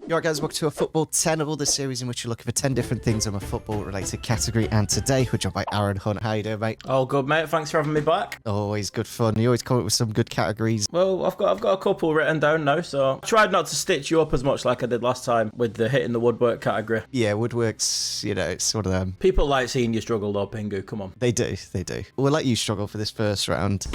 You alright guys, welcome to a Football Tenable, the series in which you're looking for 10 different things on a football related category, and today we're joined by Aaron Hunt. How you doing, mate? Oh, good, mate. Thanks for having me back. Always good fun. You always come up with some good categories. Well, I've got a couple written down now, so I tried not to stitch you up as much like I did last time with the hitting the woodwork category. Yeah, woodworks, you know, it's one of them. People like seeing you struggle though, Pingu, come on. They do. We'll let you struggle for this first round.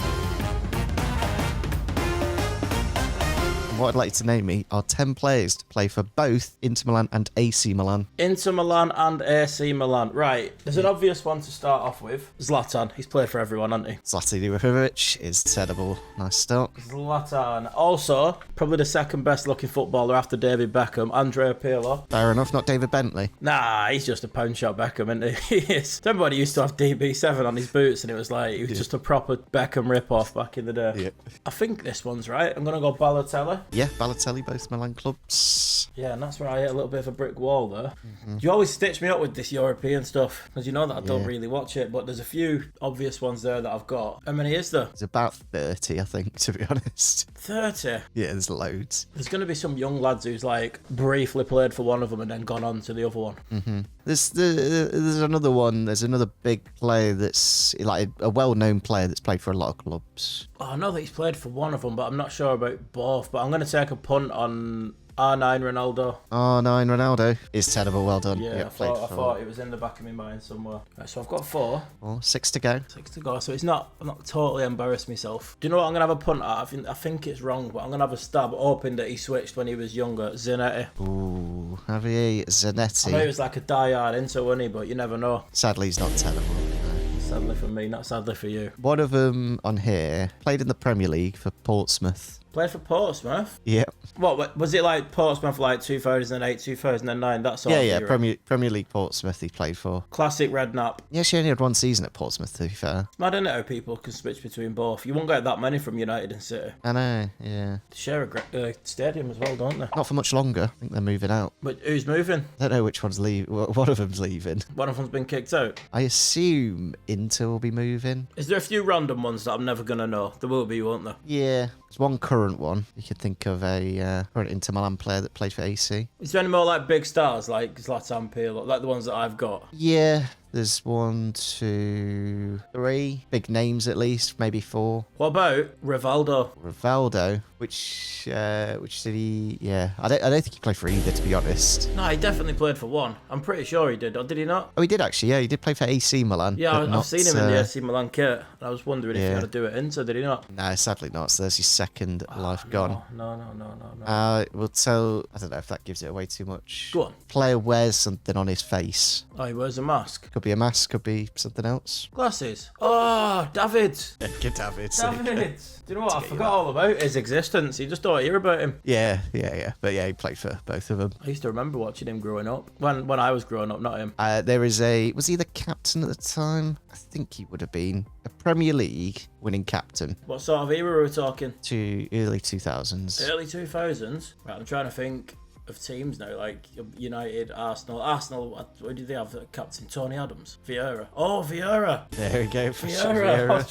What I'd like you to name me are 10 players to play for both Inter Milan and AC Milan. Inter Milan and AC Milan. Right, there's an obvious one to start off with. Zlatan. He's played for everyone, hasn't he? Zlatan Ibrahimovic is terrible. Nice start. Zlatan. Also, probably the second best looking footballer after David Beckham, Andrea Pirlo. Fair enough, not David Bentley. Nah, he's just a pound shot Beckham, isn't he? He is. Remember when he used to have DB7 on his boots and it was like, he was just a proper Beckham rip-off back in the day. Yeah. I think this one's right. I'm going to go Balotelli. Yeah, Balotelli, both Milan clubs. Yeah, and that's where I hit a little bit of a brick wall there. You always stitch me up with this European stuff, because you know that I don't really watch it, but there's a few obvious ones there that I've got. How many is there? It's about 30, I think, to be honest. 30? Yeah, there's loads. There's going to be some young lads who's like briefly played for one of them and then gone on to the other one. There's another one. There's another big player that's like a well-known player that's played for a lot of clubs. Oh, I know that he's played for one of them, but I'm not sure about both. But I'm going to take a punt on R9 Ronaldo. R9 Ronaldo is terrible. Well done. Yeah, I thought it was in the back of my mind somewhere. Right, so I've got 4. Oh, 6 to go. 6 to go, so I'm not totally embarrassed myself. Do you know what I'm going to have a punt at? I think it's wrong, but I'm going to have a stab hoping that he switched when he was younger. Zanetti. Ooh, Javier Zanetti. I know he was like a die-hard Inter, wasn't he? But you never know. Sadly, he's not terrible. Sadly for me, not sadly for you. One of them on here played in the Premier League for Portsmouth. Played for Portsmouth? Yep. What, was it like Portsmouth like 2008, 2009, that sort of era? Premier League Portsmouth he played for. Classic Redknapp. Yeah, she only had one season at Portsmouth, to be fair. Mad, isn't it, how people can switch between both? You won't get that many from United and City. I know, yeah. They share a stadium as well, don't they? Not for much longer. I think they're moving out. But who's moving? I don't know which one's leaving. One of them's leaving. One of them's been kicked out. I assume Inter will be moving. Is there a few random ones that I'm never going to know? There will be, won't there? Yeah. There's one current one. You could think of a current Inter Milan player that played for AC. Is there any more like big stars like Zlatan Pirlo, like the ones that I've got? Yeah. There's 1, 2, 3 big names at least, maybe 4. What about Rivaldo, which did he? Yeah, I don't think he played for either, to be honest. No, he definitely played for one. I'm pretty sure he did. Or did he not? Oh, he did actually. Yeah, he did play for AC Milan. Yeah, I've seen him in the AC Milan kit. And I was wondering if he had to do it Inter. Did he not? No, sadly not. So there's his second life gone. No. We'll tell. I don't know if that gives it away too much. Go on. Player wears something on his face. Oh, he wears a mask. Could be a mask, could be something else. Glasses. Oh, David. Good David. David. Do you know what? I forgot all about his existence. You just don't hear about him. Yeah. But yeah, he played for both of them. I used to remember watching him growing up. When I was growing up, not him. Was he the captain at the time? I think he would have been a Premier League winning captain. What sort of era are we talking? To early 2000s. Early 2000s? Right, I'm trying to think of teams now, like United, Arsenal, what did they have? Captain Tony Adams, Vieira. Oh, Vieira. There we go. Vieira.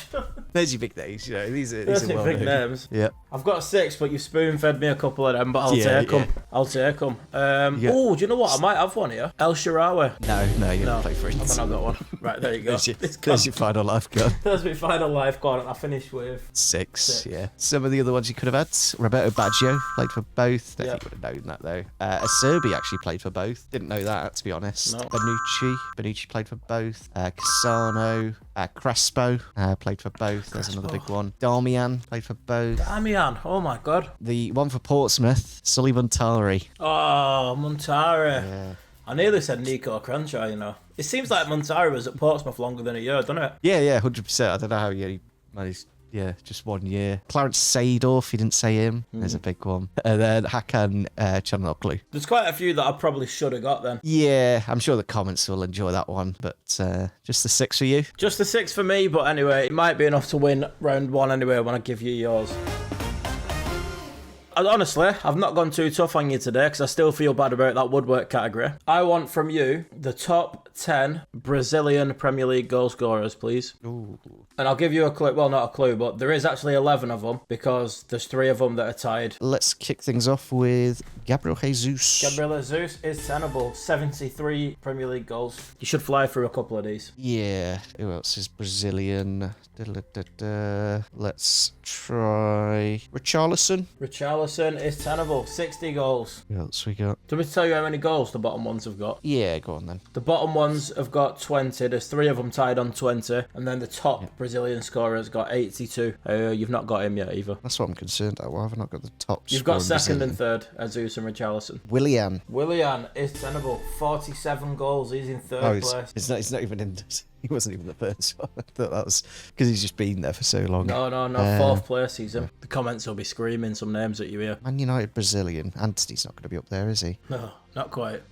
There's your big names, you know. These are well big names. Yeah. I've got 6, but you spoon fed me a couple of them, but I'll take them. I'll take them. Oh, do you know what? I might have one here. El Shaarawy. No, you don't play for it. I've not got one. Right, there you go. There's your final life gone. There's my final life gone, and I finished with 6. Yeah. Some of the other ones you could have had. Roberto Baggio played for both. Don't think you would have known that though. Acerbi actually played for both. Didn't know that, to be honest. No. Bonucci played for both. Cassano, Crespo played for both. There's another big one. Darmian played for both. Darmian, oh my god. The one for Portsmouth, Sully Montari. Oh, Montari. Yeah. I nearly said Nico Crenshaw, you know. It seems like Montari was at Portsmouth longer than a year, doesn't it? Yeah, 100%. I don't know how he managed. Yeah, just 1 year. Clarence Seedorf, you didn't say him. There's a big one. And then Hakan Çalhanoğlu. There's quite a few that I probably should have got then. Yeah, I'm sure the comments will enjoy that one. But just the 6 for you? Just the 6 for me, but anyway, it might be enough to win round 1 anyway when I give you yours. Honestly, I've not gone too tough on you today because I still feel bad about that woodwork category. I want from you the top 10 Brazilian Premier League goal scorers, please. Ooh. And I'll give you a clue. Well, not a clue, but there is actually 11 of them because there's 3 of them that are tied. Let's kick things off with Gabriel Jesus. Gabriel Jesus is tenable. 73 Premier League goals. You should fly through a couple of these. Yeah. Who else is Brazilian? Let's try Richarlison. Richarlison is tenable. 60 goals. Who else we got? Do you want me to tell you how many goals the bottom ones have got? Yeah, go on then. The bottom ones have got 20. There's 3 of them tied on 20. And then the top Brazilian scorer's got 82. You've not got him yet either. That's what I'm concerned about. Why have I not got the top? You've got scoring second Brazilian? and third, Jesus and Richarlison. Willian. is tenable. 47 goals. He's in third Oh, place. he's not even in. He wasn't even the first one. I thought that was because he's just been there for so long. No. Fourth place he's in. The comments will be screaming some names at you here. Man United Brazilian. Anthony's not going to be up there, is he? No, not quite.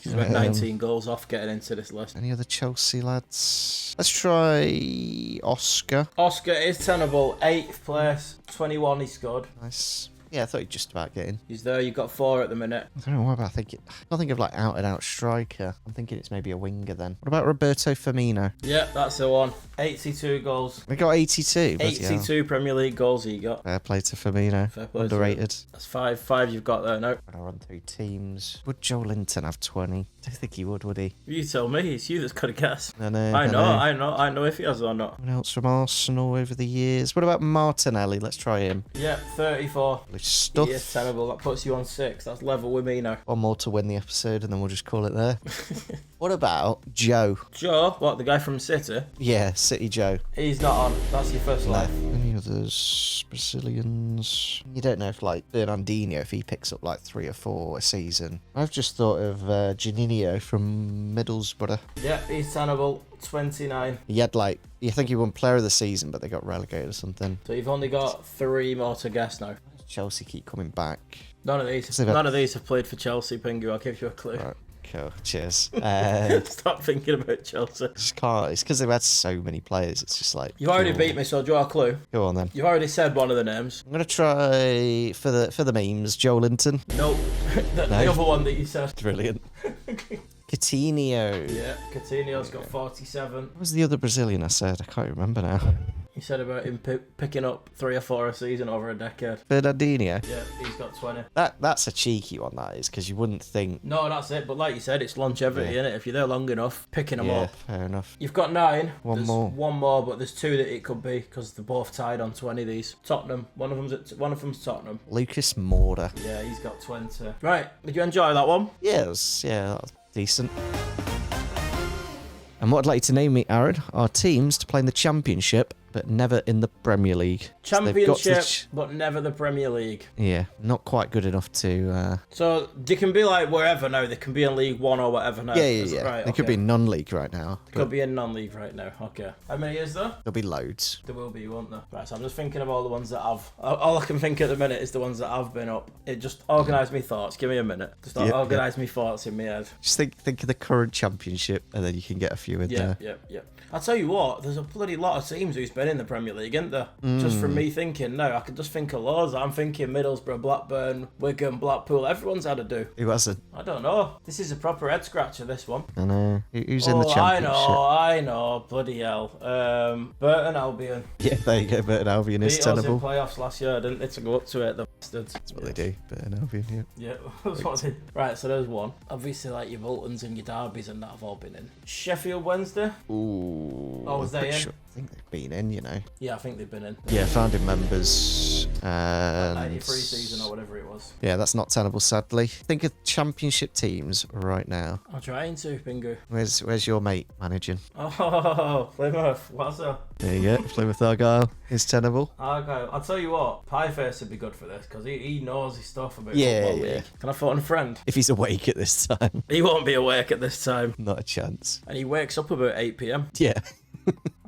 He's about 19 goals off getting into this list. Any other Chelsea lads? Let's try Oscar. Oscar is tenable. 8th place. 21 he scored. Nice. Yeah, I thought he'd just about get in. He's there. You've got 4 at the minute. I don't know what about thinking. I don't think of like out and out striker. I'm thinking it's maybe a winger then. What about Roberto Firmino? Yeah, that's the one. 82 goals. We got 82. bloody hell. 82 Premier League goals he got. Fair play to Firmino. Fair play to Underrated. That's 5. 5 you've got there. No. When I run through teams, would Joe Linton have 20? I don't think he would he? You tell me. It's you that's got to guess. I know. I know if he has or not. Anyone else from Arsenal over the years? What about Martinelli? Let's try him. Yeah, 34. Lovely stuff. He is terrible. That puts you on 6. That's level with me now. One more to win the episode, and then we'll just call it there. What about Joe? Joe, what, the guy from City? Yeah, City Joe. He's not on. That's your first life. Any others? Brazilians? You don't know if like Fernandinho, if he picks up like 3 or 4 a season. I've just thought of Juninho from Middlesbrough. Yeah, he's tenable. 29. He had like, you think he won Player of the Season, but they got relegated or something. So you've only got 3 more to guess now. Chelsea keep coming back. None of these have played for Chelsea, Pingu. I'll give you a clue. Right, cool. Cheers. Stop thinking about Chelsea. Just can't. It's because they've had so many players. It's just like You've already beat me, so draw a clue. Go on then. You've already said one of the names. I'm gonna try for the memes. Joe Linton. Nope. The other one that you said. Brilliant. Coutinho. Yeah, Coutinho's got 47. What was the other Brazilian I said? I can't remember now. You said about him picking up 3 or 4 a season over a decade. Fernandinho. Yeah, he's got 20. That's a cheeky one, that is, because you wouldn't think. No, that's it. But like you said, it's longevity, innit? If you're there long enough, picking them Yeah, up. fair enough. You've got 9. One There's more. One more, but there's 2 that it could be because they're both tied on 20. These Tottenham. One of them's Tottenham. Lucas Moura. Yeah, he's got 20. Right, did you enjoy that one? Yeah, that was decent. And what I'd like you to name me, Aaron, are teams to play in the Championship, but never in the Premier League. So they've got to Championship, but never the Premier League. yeah, not quite good enough to. So they can be like wherever now. They can be in League 1 or whatever now. Yeah. Right, They could be non-league right now. They could be in non-league right now. Okay. How many is there? There'll be loads. There will be, won't there? Right, so I'm just thinking of all the ones that I've... All I can think at the minute is the ones that have been up. It just organised me thoughts. Give me a minute. Just organise me thoughts in my head. Just think of the current Championship, and then you can get a few in there. Yeah. I'll tell you what, there's a bloody lot of teams who's been in the Premier League, isn't there? Just from me thinking, no, I can just think of loads. I'm thinking Middlesbrough, Blackburn, Wigan, Blackpool. Everyone's had a do. Who hasn't? I don't know. This is a proper head scratcher, this one. I know. Who's in the Championship? I know. Bloody hell. Burton Albion. Yeah, there you go. Burton Albion is Beat us in tenable. playoffs last year, didn't they, to go up to it, the bastards. That's what they do. Burton Albion, yeah. Yeah, that's what they... Right, so there's one. Obviously, like your Boltons and your Derbys and that have all been in. Sheffield Wednesday? Ooh. Oh, was they in? Sure. I think they've been in, you know. Yeah, I think they've been in. Yeah, founding members. And 93 season or whatever it was. yeah, that's not tenable, sadly. Think of Championship teams right now. I'm trying to, Pingu. Where's your mate managing? Oh, Plymouth. What's up? There you go. Plymouth Argyle is tenable. Okay, I'll tell you what. Pieface would be good for this because he knows his stuff about Yeah, football yeah. league. Can I phone a friend? If he's awake at this time, He won't be awake at this time. not a chance. And he wakes up about 8 p.m. Yeah.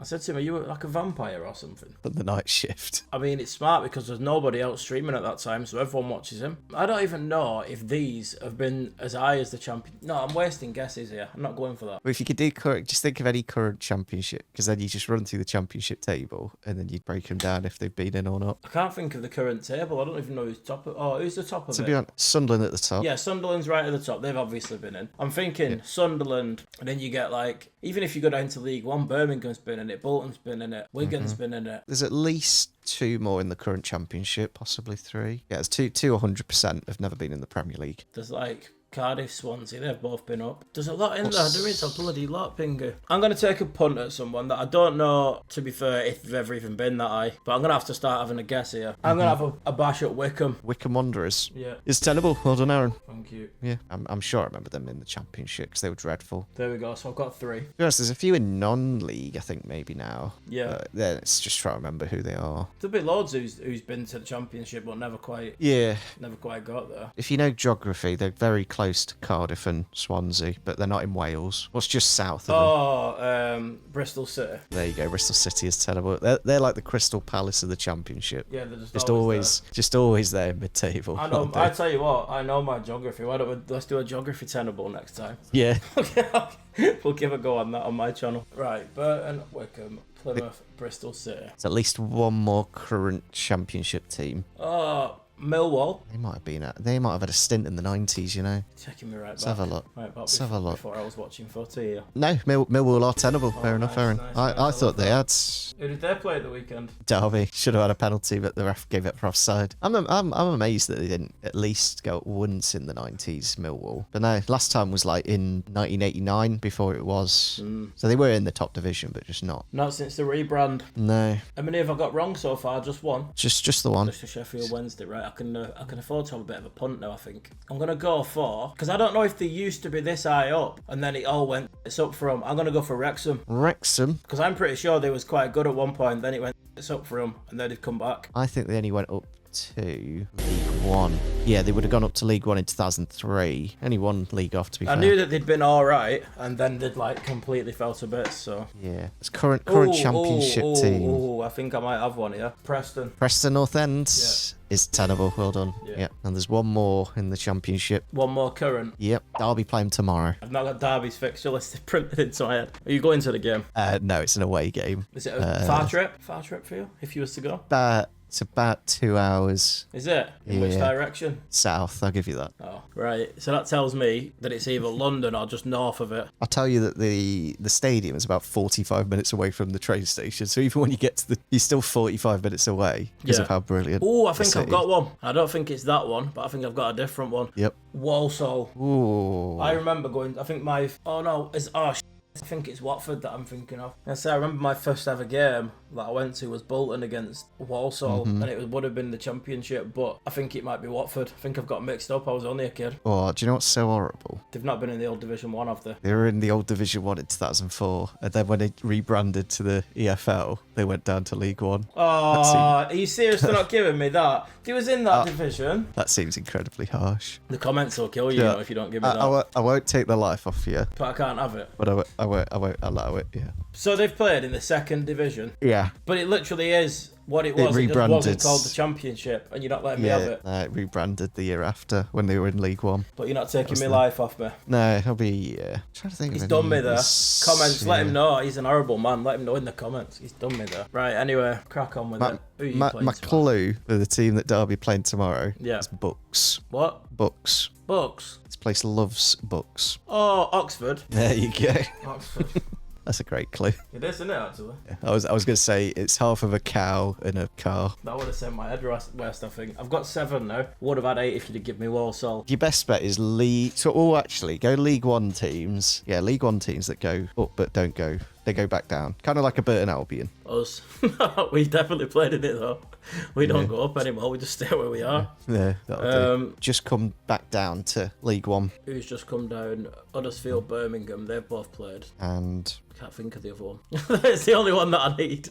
I said to him, are you like a vampire or something? On the night shift. I mean, it's smart because there's nobody else streaming at that time, so everyone watches him. I don't even know if these have been as high as the champion. No, I'm wasting guesses here. I'm not going for that. Well, if you could do current, just think of any current championship, because then you just run through the championship table and then you break them down if they've been in or not. I can't think of the current table. I don't even know who's top of... Oh, who's the top of To it? be honest, Sunderland at the top. Yeah, Sunderland's right at the top. They've obviously been in. I'm thinking Sunderland, and then you get like, even if you go down to League One, Birmingham's been in it, Bolton's been in it, Wigan's been in it. There's at least 2 more in the current championship, possibly 3. Yeah, it's two 100% have never been in the Premier League. There's like Cardiff, Swansea, they've both been up. There's a lot in there. There is a bloody lot, Pingu. I'm going to take a punt at someone that I don't know, to be fair, if they've ever even been that high. But I'm going to have to start having a guess here. I'm going to have a bash at Wickham. Wickham Wanderers. Yeah. It's Tenable. Well done, Aaron. Thank you. Yeah, I'm sure I remember them in the championship because they were dreadful. There we go. So I've got 3. Yes, there's a few in non-league, I think, maybe now. Yeah. Then it's just trying to remember who they are. There'll be loads who's been to the championship but never quite got there. If you know geography, they're very close to Cardiff and Swansea, but they're not in Wales. What's just south of them? Bristol City. There you go. Bristol City is terrible. They're like the Crystal Palace of the Championship. Yeah, they're just always there mid-table. I know. I tell you what, I know my geography. Why don't let's do a geography tenable next time? Yeah. We'll give a go on that on my channel. Right, Burton, Wickham, Plymouth, Bristol City. There's at least one more current Championship team. Millwall. They might have had a stint in the 90s, you know. Taking me right Let's back. have a look. Right, Let's have a look. Before I was watching footy. No, Millwall are tenable. Fair enough, Aaron. nice, I thought they had. Who did they play at the weekend? Derby should have had a penalty, but the ref gave it for offside. I'm amazed that they didn't at least go once in the 90s, Millwall. But no, last time was like in 1989 before it was. So they were in the top division, but just not. Not since the rebrand. No. How many have I got wrong so far? Just one. Just the one. Just a Sheffield Wednesday, right? I can afford to have a bit of a punt now, I think. I'm going to go for... Because I don't know if they used to be this high up, and then it all went... It's up from... I'm going to go for Wrexham. Wrexham? Because I'm pretty sure they was quite good at one point, then it went... It's up for them, and then they've come back. I think they only went up to League One. Yeah, they would have gone up to League One in 2003. Only one league off, to be fair. I knew that they'd been all right, and then they'd like completely fell to bits. So yeah, it's current championship team. Oh, I think I might have one here. Preston North End is tenable. Well done. Yeah. And there's one more in the championship. One more current. Yep, Derby playing tomorrow. I've not got Derby's fixture list printed into my head. Are you going to the game? No, it's an away game. Is it a far trip? Far trip for you, if you was to go? It's about 2 hours. Is it? In which direction? South, I'll give you that. Oh, right. So that tells me that it's either London or just north of it. I'll tell you that the stadium is about 45 minutes away from the train station. So even when you get to you're still 45 minutes away because of how brilliant. Oh, I think I've got one. I don't think it's that one, but I think I've got a different one. Yep. Walsall. Ooh. I remember going, I think I think it's Watford that I'm thinking of. I remember my first ever game that I went to was Bolton against Walsall, and it would have been the championship, but I think it might be Watford. I think I've got mixed up. I was only a kid. Oh, do you know what's so horrible? They've not been in the old Division 1, have they? They were in the old Division 1 in 2004, and then when they rebranded to the EFL, they went down to League One. Oh, are you serious for not giving me that? They was in that division. That seems incredibly harsh. The comments will kill you, if you don't give me that. I won't take the life off you. But I can't have it. But I won't allow it, yeah. So they've played in the second division. Yeah. But it literally is what it was. It just wasn't called the championship, and you're not letting me have it. It rebranded the year after when they were in League One. But you're not taking my life off me. No, I'll be trying to think. He's done me there. Comments, let him know. He's an horrible man. Let him know in the comments. He's done me there. Right, anyway, crack on with it. Who are you playing my clue for the team that Derby playing tomorrow is Bucks. What? Bucks. Bucks? This place loves Bucks. Oh, Oxford. There you go. Oxford. That's a great clue. It is, isn't it, actually? Yeah. I was going to say it's half of a cow and a car. That would have sent my head west, I think. I've got 7 now. Would have had 8 if you'd have given me Walsall. Your best bet is League... So, actually, go League One teams. Yeah, League One teams that go up but don't go... They go back down. Kind of like a Burton Albion. Us. We definitely played in it, though. We don't go up anymore. We just stay where we are. Yeah, that'll do. Just come back down to League One. Who's just come down? Huddersfield, Birmingham. They've both played. And... Can't think of the other one. It's the only one that I need.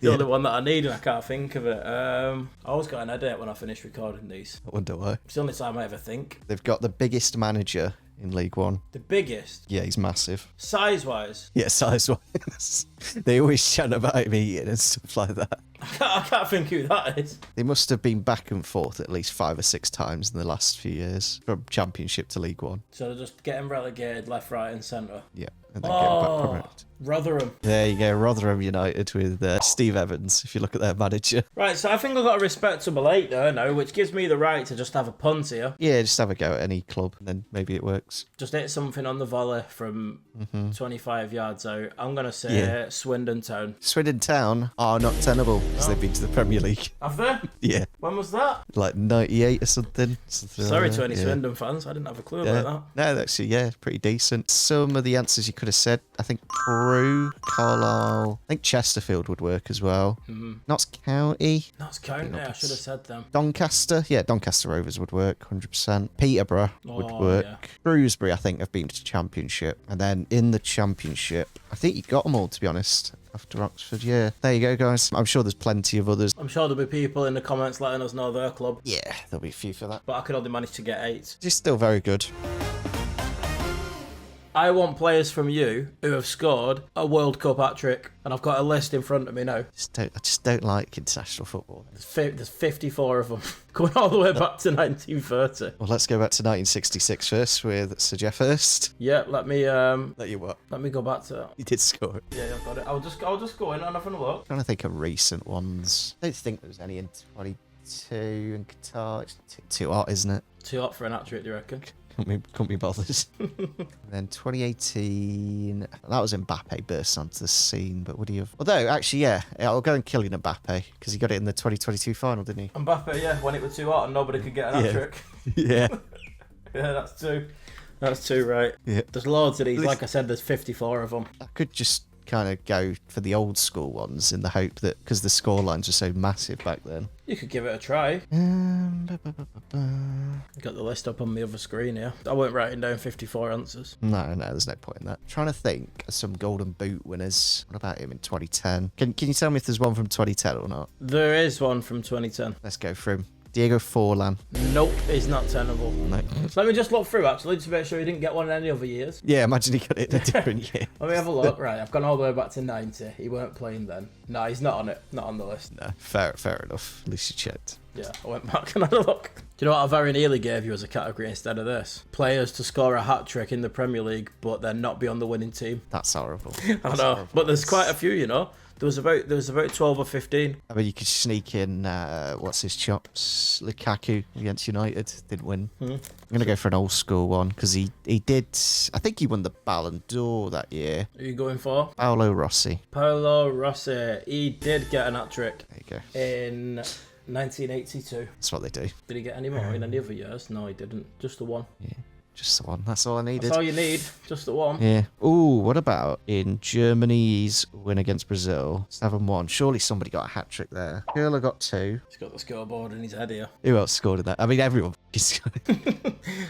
Only one that I need, and I can't think of it. I always got an headache when I finish recording these. I wonder why. It's the only time I ever think. They've got the biggest manager in League One. The biggest? Yeah, he's massive. Size-wise? Yeah, size-wise. They always chat about him eating and stuff like that. I can't think who that is. They must have been back and forth at least 5 or 6 times in the last few years, from Championship to League One. So they're just getting relegated left, right and centre. Yeah, and then getting back promoted. Rotherham. There you go, Rotherham United with Steve Evans, if you look at their manager. Right, so I think I've got a respectable 8 there now, which gives me the right to just have a punt here. Yeah, just have a go at any club, and then maybe it works. Just hit something on the volley from 25 yards out. I'm going to say Swindon Town. Swindon Town are not tenable, because they've been to the Premier League. Have they? Yeah. When was that? Like 98 or something. Sorry to any Swindon fans, I didn't have a clue about that. No, actually, yeah, pretty decent. Some of the answers you could have said, I think Crewe, Carlisle, I think Chesterfield would work as well. Notts County. Notts County, I should have said them. Doncaster, yeah, Doncaster Rovers would work, 100%. Peterborough would work. Yeah. Shrewsbury, I think, have been to Championship. And then in the Championship, I think you got them all, to be honest, after Oxford, yeah. There you go, guys. I'm sure there's plenty of others. I'm sure there'll be people in the comments letting us know their club. Yeah, there'll be a few for that. But I could only manage to get 8. It's still very good. I want players from you who have scored a World Cup hat-trick, and I've got a list in front of me now. I just don't like international football. There's 54 of them, going all the way back to 1930. Well, let's go back to 1966 first with Sir Jeff Hurst. Yeah, let me Let you what? let me go back to that. He did score it. Yeah, I've got it. I'll just go in and have a look. I'm trying to think of recent ones. I don't think there was any in 22 in Qatar. It's too hot, isn't it? Too hot for an hat-trick, do you reckon? Couldn't be bothered. And then 2018, that was Mbappe burst onto the scene, but would he have? Although, actually, yeah, I'll go and kill Mbappe because he got it in the 2022 final, didn't he? Mbappe, yeah, when it was too hot and nobody could get an hat-trick. Yeah. Yeah, that's 2. That's 2, right. Yeah. There's loads of these. Like I said, there's 54 of them. I could just kind of go for the old school ones in the hope that because the score lines were so massive back then. You could give it a try. Got the list up on the other screen here. I weren't writing down 54 answers. No, there's no point in that. Trying to think of some Golden Boot winners. What about him in 2010? Can you tell me if there's one from 2010 or not? There is one from 2010. Let's go for him. Diego Forlan. Nope, he's not tenable. No. So let me just look through actually to make sure he didn't get one in any other years. Yeah, imagine he got it in a different year. Let me have a look. Right, I've gone all the way back to 90. He weren't playing then. No, he's not on it. Not on the list. No, fair enough. At least you checked. Yeah, I went back and had a look. Do you know what I very nearly gave you as a category instead of this? Players to score a hat-trick in the Premier League, but then not be on the winning team. That's horrible. I know, but there's quite a few, you know. There was about 12 or 15. I mean, you could sneak in, what's his chops? Lukaku against United. Didn't win. I'm going to go for an old school one because he did, I think he won the Ballon d'Or that year. Who are you going for? Paolo Rossi. Paolo Rossi. He did get an hat-trick There you go. in 1982. That's what they do. Did he get any more in any other years? No, he didn't. Just the one. Yeah, just the one. That's all I needed. That's all you need. Just the one. Yeah. Ooh, what about in Germany's win against Brazil? 7-1. Surely somebody got a hat-trick there. Curler got 2. He's got the scoreboard in his head here. Who else scored in that? I mean, everyone scored.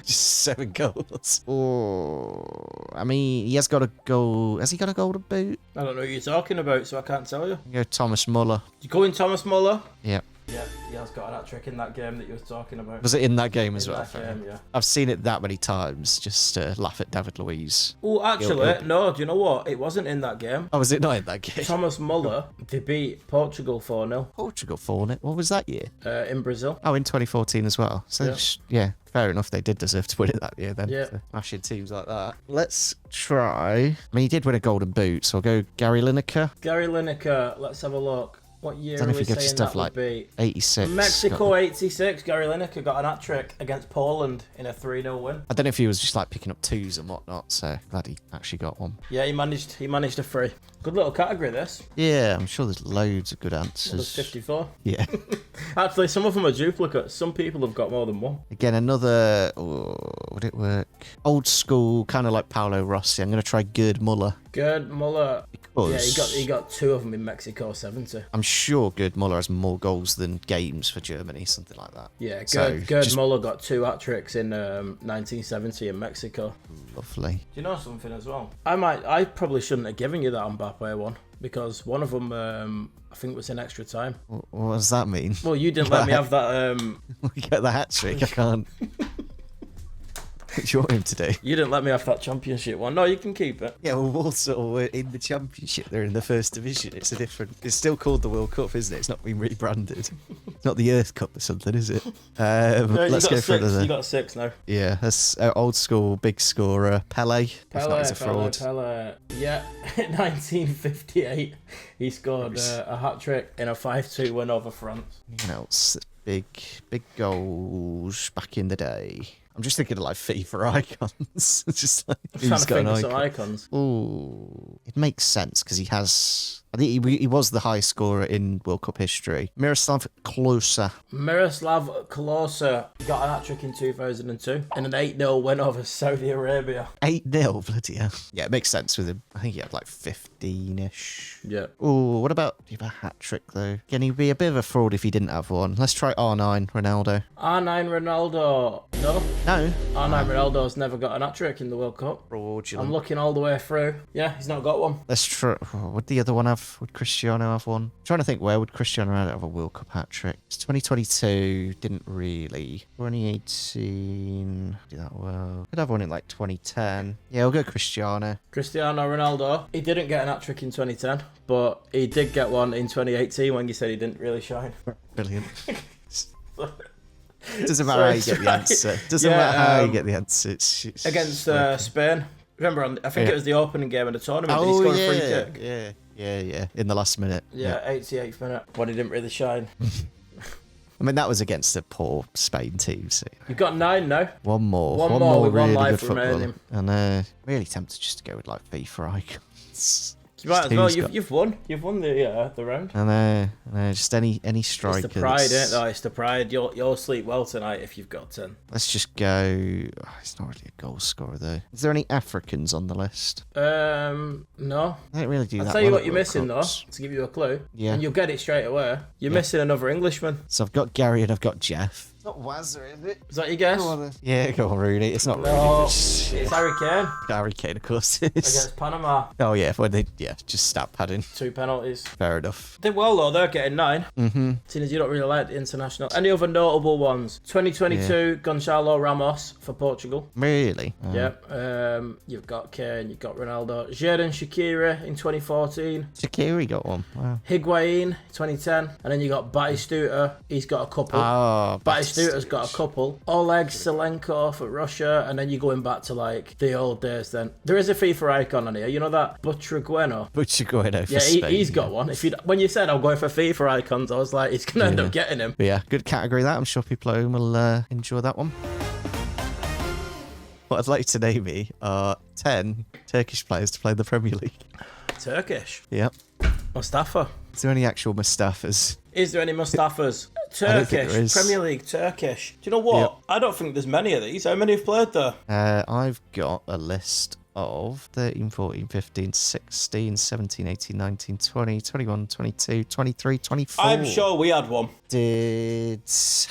Just 7 goals. Oh, I mean, he has got a goal. Has he got a golden boot? I don't know who you're talking about, so I can't tell you. Go Thomas Muller. You going Thomas Muller? Yeah. Yeah, he has got a hat-trick in that game that you were talking about. Was it in that game as well? That game, yeah. I've seen it that many times just to laugh at David Luiz. Oh, actually, no, do you know what? It wasn't in that game. Oh, was it not in that game? Thomas Muller, they beat Portugal 4-0 Portugal 4-0. What was that year? in Brazil. Oh, in 2014 as well. So, yeah, fair enough. They did deserve to win it that year then. Yeah. For mashing teams like that. Let's try. I mean, he did win a golden boot, so I'll go Gary Lineker. Gary Lineker, let's have a look. What year Don't are know we if he could saying just that have, would like, be? 86. Mexico 86, Gary Lineker got an hat-trick against Poland in a 3-0 win. I don't know if he was just like picking up 2s and whatnot, so glad he actually got one. Yeah, he managed a free. Good little category, this. Yeah, I'm sure there's loads of good answers. Well, there's 54. Yeah. Actually, some of them are duplicates. Some people have got more than one. Again, another... Oh, would it work? Old school, kind of like Paolo Rossi. I'm going to try Gerd Muller. Gerd Muller. Because Yeah, he got 2 of them in Mexico 70. I'm sure Gerd Muller has more goals than games for Germany, something like that. Yeah, So, Gerd just- Muller got 2 hat-tricks in 1970 in Mexico. Lovely. Do you know something as well? I probably shouldn't have given you that Mbappe one because one of them I think was in extra time. What does that mean? Well, you didn't let me have that. We get the hat trick. I can't. What do you want him to do? You didn't let me have that championship one. No, you can keep it. Yeah, well, Walsall were in the championship. They're in the first division. It's a different. It's still called the World Cup, isn't it? It's not been rebranded. It's not the Earth Cup or something, is it? Let's go for another. You got 6 now. Yeah, that's old school big scorer Pele. If not, he's a fraud. Pele. Yeah, 1958, he scored a hat trick in a 5-2 win over France. Anyone else? Big goals back in the day. I'm just thinking of like FIFA icons. Just like I'm trying to think of some icons. Ooh, it makes sense because he has. I think he was the highest scorer in World Cup history. Miroslav Klose. Miroslav Klose got a hat trick in 2002 in an 8-0 win over Saudi Arabia. 8-0, bloody hell. Yeah, it makes sense with him. I think he had like 15-ish. Yeah. Ooh, what about do you have a hat trick though? Can he be a bit of a fraud if he didn't have one? Let's try R9 Ronaldo. R9 Ronaldo. No. No. R9 Ronaldo's never got an hat trick in the World Cup. Fraudulent. I'm looking all the way through. Yeah, he's not got one. Let's try. Would the other one have? Would Cristiano have one? I'm trying to think where would Cristiano Ronaldo have a World Cup hat trick? It's 2022. Didn't really. 2018. Do that well. Could have one in like 2010. Yeah, we'll go Cristiano. Cristiano Ronaldo. He didn't get an hat trick in 2010, but he did get one in 2018 when you said he didn't really shine. Brilliant. Doesn't matter how you get the answer. Doesn't matter how you get the answer. It's against Spain. Remember, I think it was the opening game of the tournament. Did he score a free kick? Yeah. In the last minute. Yeah, 88th minute when he didn't really shine. I mean, that was against a poor Spain team. So. You've got 9 now. One more with really one life good football. remaining. And really tempted just to go with like FIFA icons. You might as well. You've won. You've won the round. I know. Just any strikers. It's the pride, isn't it? It's the pride. You'll sleep well tonight if you've got 10. Let's just go. He's not really a goal scorer though. Is there any Africans on the list? No. I don't really do that. I'll tell you what you're missing though, to give you a clue. Yeah. And you'll get it straight away. You're missing another Englishman. So I've got Gary and I've got Jeff. It's not Wazza, is it? Is that your guess? Go on, yeah, go on, Rooney. It's not No, Rooney. it's Harry Kane Harry Kane, of course it is. against Panama. Oh yeah, well they just stat padding. 2 penalties. Fair enough. Did well though, they're getting 9. Mm-hmm. Seeing as you don't really like the international. Any other notable ones? 2022, Gonçalo Ramos for Portugal. Really? Yep. You've got Kane, you've got Ronaldo. Xherdan Shaqiri in 2014. Shaqiri got one. Wow. Higuain, 2010. And then you got Batistuta. He's got a couple. Oh, Batistuta's got a couple. Oleg Selenko for Russia. And then you're going back to like the old days then. There is a FIFA icon on here. You know that? Butragueno. Butragueno for Yeah, Spain. he's got one. When you said I'm going for FIFA icons, I was like, he's going to end up getting him. But yeah, good category that. I'm sure people at home will enjoy that one. What I'd like to name me are 10 Turkish players to play in the Premier League. Turkish? Yep. Mustafa. Is there any actual Mustafas? Is there any Mustafas? I don't think there Turkish. is. Premier League, Turkish. Do you know what? Yep. I don't think there's many of these. How many have played there? I've got a list of 13, 14, 15, 16, 17, 18, 19, 20, 21, 22, 23, 24. I'm sure we had one. Did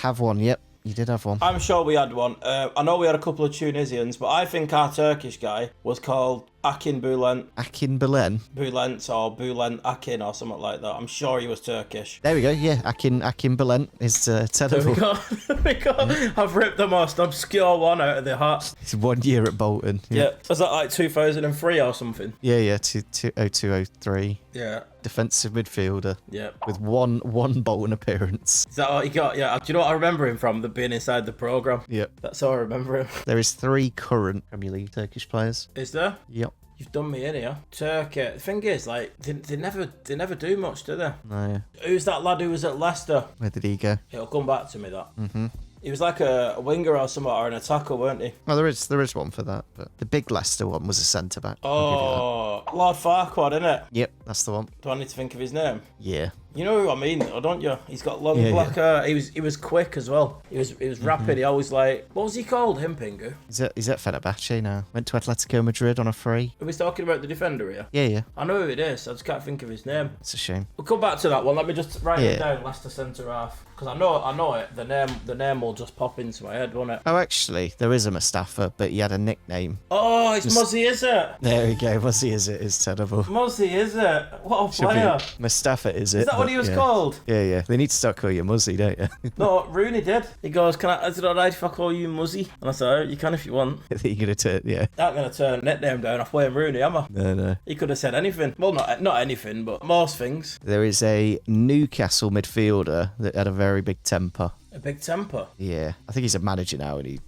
have one, yep. You did have one. I'm sure we had one. I know we had a couple of Tunisians, but I think our Turkish guy was called Akin Bülent. Akin Bülent. Bülent or Bülent Akin or something like that. I'm sure he was Turkish. There we go. Yeah, Akin Bülent is terrible. There we go. I've ripped the most obscure one out of the hat. It's 1 year at Bolton. Yeah. Was that like 2003 or something? Yeah. 0203. Yeah. Defensive midfielder. Yeah. With one Bolton appearance. Is that what he got? Yeah. Do you know what I remember him from? The being inside the programme. Yep. That's how I remember him. There is 3 current Premier League Turkish players. Is there? Yep. You've done me in here. Turkey. The thing is, like, they never do much, do they? No. Who's that lad who was at Leicester? Where did he go? It'll come back to me, that. Mm-hmm. He was like a winger or something, or an attacker, weren't he? Well, there is one for that, but the big Leicester one was a centre back. Oh, Lord Farquhar, isn't it? Yep, that's the one. Do I need to think of his name? Yeah. You know who I mean, though, don't you? He's got long black hair. He was quick as well. He was rapid. He always what was he called? Pingu? He's at Fenerbahce now. Went to Atletico Madrid on a free. Are we talking about the defender here? Yeah. I know who it is. I just can't think of his name. It's a shame. We'll come back to that one. Let me just write it down. Leicester centre half, because I know it. The name will just pop into my head, won't it? Oh, actually, there is a Mustafa, but he had a nickname. Oh, it's Muzzy, is it? There we go. Muzzy, is it? Is terrible. Muzzy, is it? What a player! Mustafa, is it? Is that what he was called? Yeah. They need to start calling you Muzzy, don't you? No, Rooney did. He goes, is it alright if I call you Muzzy? And I said, oh, you can if you want. You're going to turn, yeah. I'm not going to turn a nickname down off Wayne Rooney, am I? No. He could have said anything. Well, not anything, but most things. There is a Newcastle midfielder that had a very big temper. A big temper? Yeah. I think he's a manager now, and he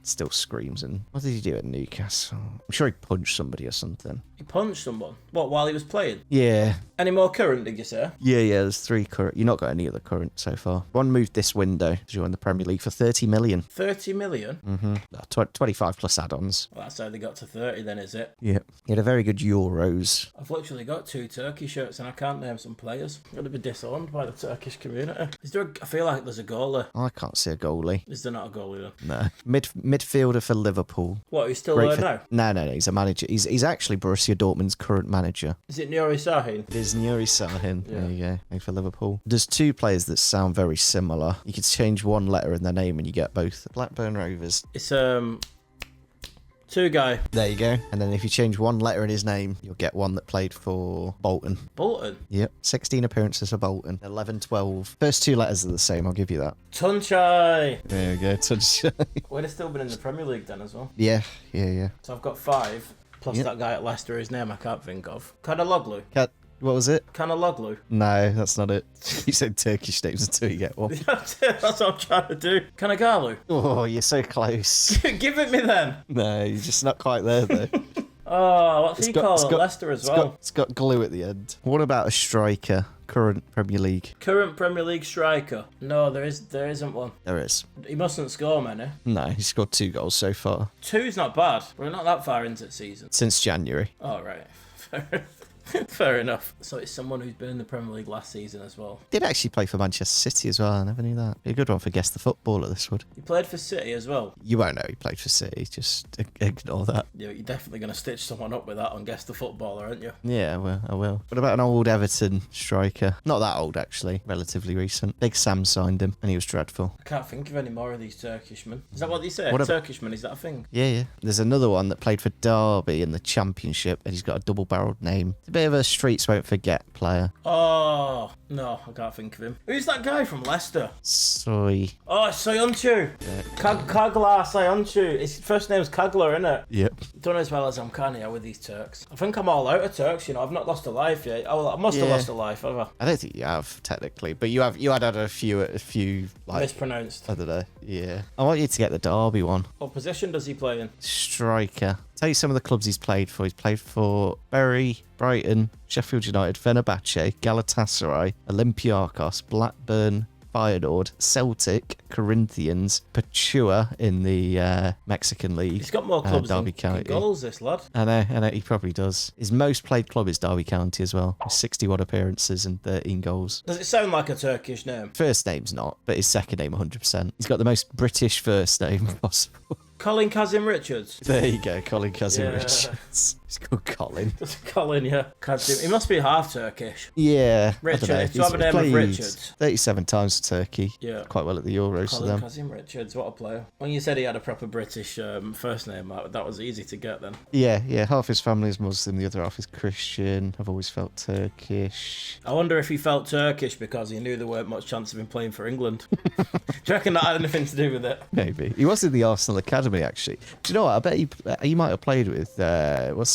still screams. And what did he do at Newcastle? I'm sure he punched somebody or something. He punched someone? What, while he was playing? Yeah. Any more current, did you say? Yeah, there's 3 current. You've not got any other current so far. One moved this window to join the Premier League for 30 million. 30 million? Mm-hmm. 25 plus add-ons. Well, that's how they got to 30 then, is it? Yeah. He had a very good Euros. I've literally got 2 Turkey shirts and I can't name some players. I'm going to be disowned by the Turkish community. I feel like there's a goal there. I can't see a goalie. Is there not a goalie then? No. Midfielder for Liverpool. What, he's still there now? No, he's a manager. He's actually Borussia Dortmund's current manager. Is it Nuri Sahin? It is Nuri Sahin. Yeah. There you go. For Liverpool. There's 2 players that sound very similar. You could change one letter in their name and you get both. The Blackburn Rovers. It's 2 guy. There you go. And then if you change one letter in his name, you'll get one that played for Bolton. Bolton? Yep. 16 appearances for Bolton. 11, 12. First 2 letters are the same, I'll give you that. Tunchai. There you go, Tunchai. Would have still been in the Premier League then as well. Yeah. So I've got 5, plus that guy at Leicester, whose name I can't think of. Kanaloglu. What was it? Kanaloglu. No, that's not it. You said Turkish names until you get one. That's what I'm trying to do. Kanagalu. Oh, you're so close. Give it me then. No, you're just not quite there, though. Oh, what's he called at Leicester as well? It's got glue at the end. What about a striker? Current Premier League. Current Premier League striker? No, there isn't one. There is. He mustn't score many. No, he's scored 2 goals so far. 2's not bad. We're not that far into the season. Since January. Oh, right. Fair enough. So it's someone who's been in the Premier League last season as well. Did actually play for Manchester City as well. I never knew that. Be a good one for Guess the Footballer, this would. He played for City as well. You won't know he played for City. Just ignore that. Yeah, you're definitely going to stitch someone up with that on Guess the Footballer, aren't you? Yeah, I will. What about an old Everton striker? Not that old, actually. Relatively recent. Big Sam signed him, and he was dreadful. I can't think of any more of these Turkishmen. Is that what they say? Turkishmen, is that a thing? Yeah. There's another one that played for Derby in the Championship, and he's got a double-barrelled name. It's a bit of a streets won't forget player. Oh, no, I can't think of him. Who's that guy from Leicester? Soy. Oh, Soyuncu. Yeah. Kaglar Soyuncu. His first name's Kaglar, isn't it? Yep. Done as well as I'm can here with these Turks. I think I'm all out of Turks, I've not lost a life yet. Oh, I must have lost a life, have I? I don't think you have, technically, but you had a few like... Mispronounced. I don't know. Yeah. I want you to get the Derby one. What position does he play in? Striker. Tell you some of the clubs he's played for. He's played for Bury, Brighton, Sheffield United, Fenerbahce, Galatasaray, Olympiacos, Blackburn, Feyenoord, Celtic, Corinthians, Pachua in the Mexican League. He's got more clubs Derby than County. goals, this lad. I know, he probably does. His most played club is Derby County as well. 61 appearances and 13 goals. Does it sound like a Turkish name? First name's not, but his second name 100%. He's got the most British first name possible. Colin Kazim Richards. There you go, Colin Kazim Richards. He's called Colin. Colin, yeah. Kazim. He must be half Turkish. Yeah. Richard. I It's have a name of Richards. 37 times for Turkey. Yeah. Quite well at the Euros for Colin them. Kazim Richards, what a player. When you said he had a proper British first name, that was easy to get then. Yeah. Half his family is Muslim, the other half is Christian. I've always felt Turkish. I wonder if he felt Turkish because he knew there weren't much chance of him playing for England. Do you reckon that had anything to do with it? Maybe. He was in the Arsenal Academy, actually. Do you know what? I bet he might have played with,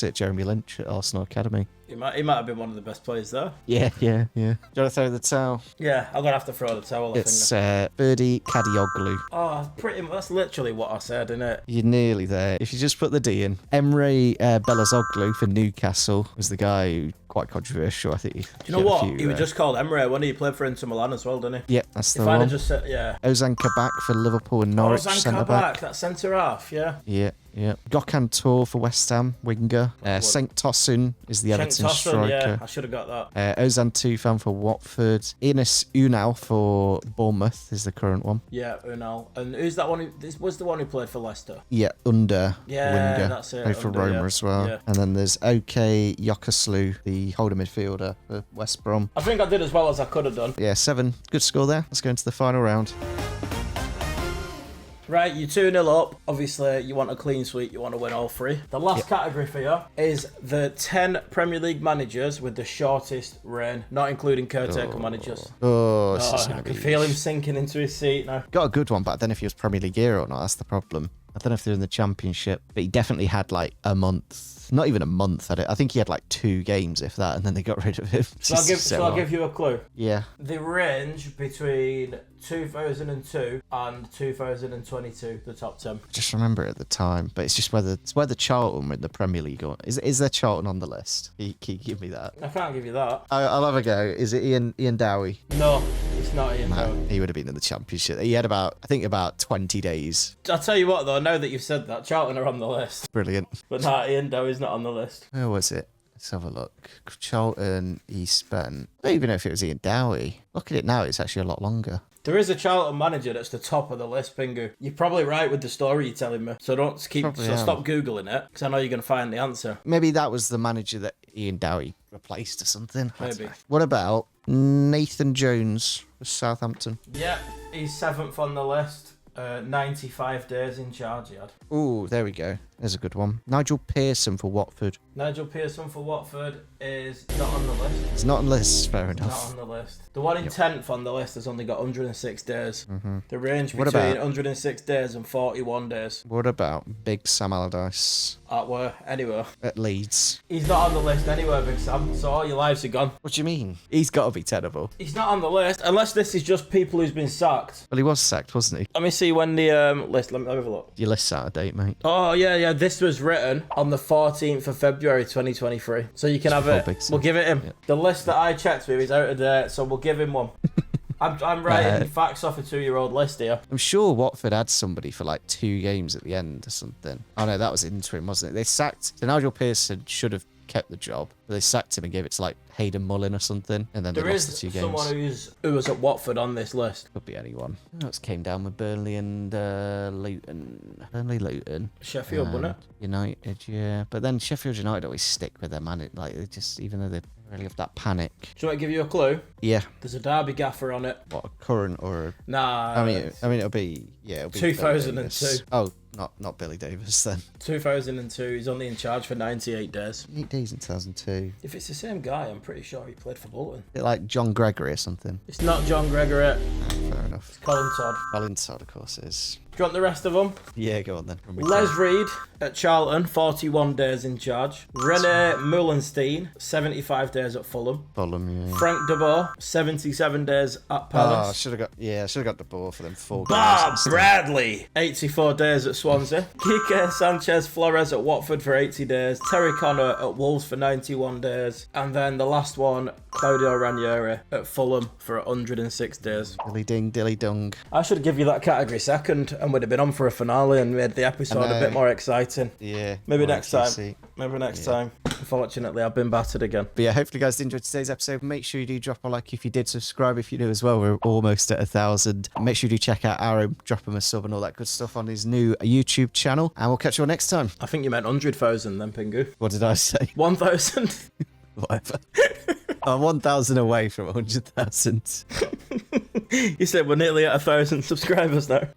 Jeremy Lynch at Arsenal Academy. He might have been one of the best players there. Yeah. Do you want to throw the towel? Yeah, I'm going to have to throw the towel, I think. It's Birdie Kadioglu. Oh, pretty much. That's literally what I said, isn't it? You're nearly there. If you just put the D in. Emre Belazoglu for Newcastle was the guy who quite controversial, I think. Do you know what? He was just called Emre when he played for Inter Milan as well, didn't he? Yeah, that's the if one. I'd have just said, yeah. Ozan Kabak for Liverpool and Norwich centre-back. That centre-half, yeah. Yeah. Gökhan Tor for West Ham, winger. Cenk Tosun is the Everton striker. Yeah, I should have got that. Ozan Tufan for Watford. Ines Unal for Bournemouth is the current one. Yeah, Unal. And who's that one? This was the one who played for Leicester. Yeah, winger. That's it. Played for Roma as well. Yeah. And then there's OK Yokaslu, the holder midfielder for West Brom. I think I did as well as I could have done. Yeah, 7. Good score there. Let's go into the final round. Right, you're 2-0 up. Obviously, you want a clean sweep. You want to win all three. The last category for you is the 10 Premier League managers with the shortest reign, not including caretaker managers. I can feel him sinking into his seat now. Got a good one, but I don't know if he was Premier League era or not. That's the problem. I don't know if they're in the Championship, but he definitely had like a month. Not even a month. I think he had like 2 games, if that, and then they got rid of him. So I'll give you a clue. Yeah. The range between 2002 and 2022, the top 10. I just remember it at the time, but it's just whether Charlton were in the Premier League or is there Charlton on the list? Can you give me that? I can't give you that. I'll have a go. Is it Ian Dowie? No, it's not Ian Dowie. He would have been in the Championship. He had about 20 days. I'll tell you what though, now that you've said that, Charlton are on the list. Brilliant. But no, Ian Dowie's not on the list. Where was it? Let's have a look. Charlton, he spent... I don't even know if it was Ian Dowie. Look at it now, it's actually a lot longer. There is a Charlton manager that's the top of the list, Pingu. You're probably right with the story you're telling me. So stop Googling it, because I know you're going to find the answer. Maybe that was the manager that Ian Dowie replaced or something. Maybe. What about Nathan Jones with Southampton? Yeah, he's 7th on the list. 95 days in charge he had. Ooh, there we go. There's a good one. Nigel Pearson for Watford. Nigel Pearson for Watford is not on the list. It's not on the list, fair enough. Not on the list. The one in 10th on the list has only got 106 days. Mm-hmm. The range between 106 days and 41 days. What about Big Sam Allardyce? Anywhere. At Leeds. He's not on the list anywhere, Big Sam, so all your lives are gone. What do you mean? He's got to be tenable. He's not on the list, unless this is just people who's been sacked. Well, he was sacked, wasn't he? Let me see when the list, let me have a look. Your list's out of date, mate. Oh, yeah, this was written on the 14th of February 2023. So you can have it. We'll give it him. Yeah. The list that I checked with is out of date, so we'll give him one. I'm writing facts off a 2-year-old list here. I'm sure Watford had somebody for like 2 games at the end or something. Oh no, that was interim, wasn't it? They sacked... So Nigel Pearson should have kept the job, but they sacked him and gave it to like Hayden Mullin or something, and then they lost the 2 games. There is someone who was at Watford on this list. Could be anyone. Who else came down with Burnley and Luton? Luton. Sheffield, wasn't it? United, yeah. But then Sheffield United always stick with their man. Like, they just, even though they really have that panic. Do you want to give you a clue? Yeah. There's a Derby gaffer on it. What, a current or a... Nah. I mean, it'll be 2002. Oh, not Billy Davis then. 2002. He's only in charge for 98 days. 8 days in 2002. If it's the same guy, I'm pretty sure he played for Bolton. Is it like John Gregory or something? It's not John Gregory. Oh, fair enough. It's Colin Todd. Colin Todd, of course, is. Do you want the rest of them? Yeah, go on then. Les Reed at Charlton, 41 days in charge. René Mullenstein, 75 days at Fulham. Yeah. Frank de Boer, 77 days at Palace. Oh, should have got de Boer for them 4 games. Bob Bradley, 84 days at Swansea. Kike Sanchez Flores at Watford for 80 days. Terry Connor at Wolves for 91 days. And then the last one, Claudio Ranieri at Fulham for 106 days. Dilly ding, dilly dung. I should give you that category second, and we'd have been on for a finale and made the episode a bit more exciting. Yeah. Maybe next time. Unfortunately, I've been battered again. But yeah, hopefully you guys did enjoy today's episode. Make sure you do drop a like if you did, subscribe if you do as well. We're almost at 1,000. Make sure you do check out Arrow, drop him a sub and all that good stuff on his new YouTube channel. And we'll catch you all next time. I think you meant 100,000 then, Pingu. What did I say? 1,000. Whatever. I'm 1,000 away from 100,000. You said we're nearly at 1,000 subscribers now.